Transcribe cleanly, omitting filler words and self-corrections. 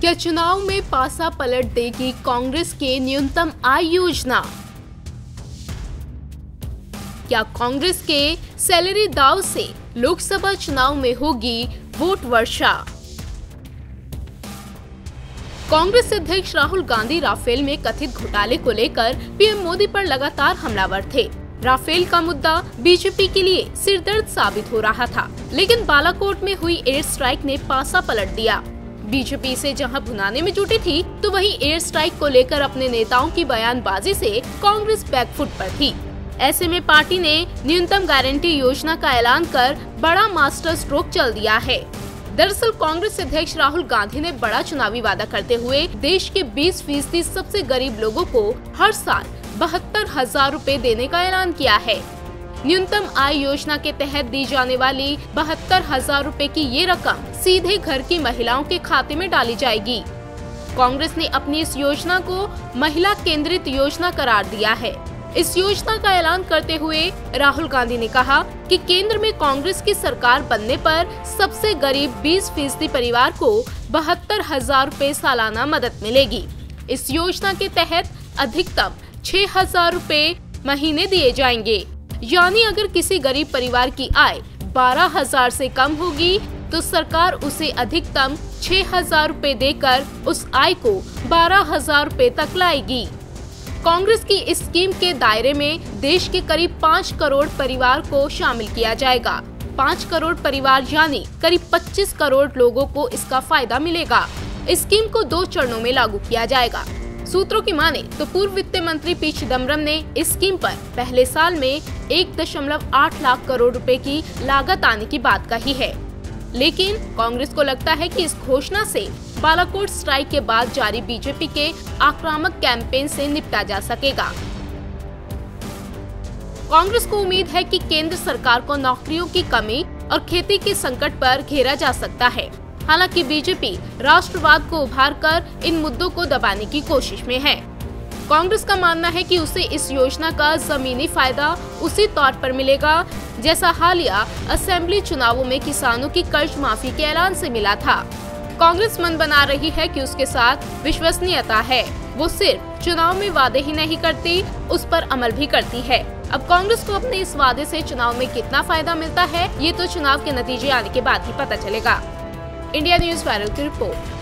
क्या चुनाव में पासा पलट देगी कांग्रेस के न्यूनतम आय योजना? क्या कांग्रेस के सैलरी दाव से लोकसभा चुनाव में होगी वोट वर्षा? कांग्रेस अध्यक्ष राहुल गांधी राफेल में कथित घोटाले को लेकर पीएम मोदी पर लगातार हमलावर थे। राफेल का मुद्दा बीजेपी के लिए सिरदर्द साबित हो रहा था, लेकिन बालाकोट में हुई एयर स्ट्राइक ने पासा पलट दिया। बीजेपी से जहां भुनाने में जुटी थी, तो वहीं एयर स्ट्राइक को लेकर अपने नेताओं की बयानबाजी से कांग्रेस बैकफुट पर थी। ऐसे में पार्टी ने न्यूनतम गारंटी योजना का ऐलान कर बड़ा मास्टर स्ट्रोक चल दिया है। दरअसल कांग्रेस अध्यक्ष राहुल गांधी ने बड़ा चुनावी वादा करते हुए देश के 20% सबसे गरीब लोगों को हर साल 72,000 रूपए देने का ऐलान किया है। न्यूनतम आय योजना के तहत दी जाने वाली 72,000 रूपए की ये रकम सीधे घर की महिलाओं के खाते में डाली जाएगी। कांग्रेस ने अपनी इस योजना को महिला केंद्रित योजना करार दिया है। इस योजना का ऐलान करते हुए राहुल गांधी ने कहा कि केंद्र में कांग्रेस की सरकार बनने पर सबसे गरीब 20% परिवार को 72,000 रूपए सालाना मदद मिलेगी। इस योजना के तहत अधिकतम 6,000 रूपए महीने दिए जाएंगे। यानी अगर किसी गरीब परिवार की आय 12,000 से कम होगी तो सरकार उसे अधिकतम 6,000 रूपए देकर उस आय को 12,000 रूपए तक लाएगी। कांग्रेस की इस स्कीम के दायरे में देश के करीब 5 करोड़ परिवार को शामिल किया जाएगा। 5 करोड़ परिवार यानी करीब 25 करोड़ लोगों को इसका फायदा मिलेगा। इस स्कीम को 2 चरणों में लागू किया जाएगा। सूत्रों की माने तो पूर्व वित्त मंत्री पी चिदम्बरम ने इस स्कीम पर पहले साल में 1.8 लाख करोड़ रुपए की लागत आने की बात कही है, लेकिन कांग्रेस को लगता है कि इस घोषणा से बालाकोट स्ट्राइक के बाद जारी बीजेपी के आक्रामक कैंपेन से निपटा जा सकेगा। कांग्रेस को उम्मीद है कि केंद्र सरकार को नौकरियों की कमी और खेती के संकट पर घेरा जा सकता है। हालांकि बीजेपी राष्ट्रवाद को उभारकर इन मुद्दों को दबाने की कोशिश में है। कांग्रेस का मानना है कि उसे इस योजना का जमीनी फायदा उसी तौर पर मिलेगा जैसा हालिया असेंबली चुनावों में किसानों की कर्ज माफी के ऐलान से मिला था। कांग्रेस मन बना रही है कि उसके साथ विश्वसनीयता है। वो सिर्फ चुनाव में वादे ही नहीं करती, उस पर अमल भी करती है। अब कांग्रेस को अपने इस वादे से चुनाव में कितना फायदा मिलता है, ये तो चुनाव के नतीजे आने के बाद ही पता चलेगा। इंडिया न्यूज़ वायरल की रिपोर्ट।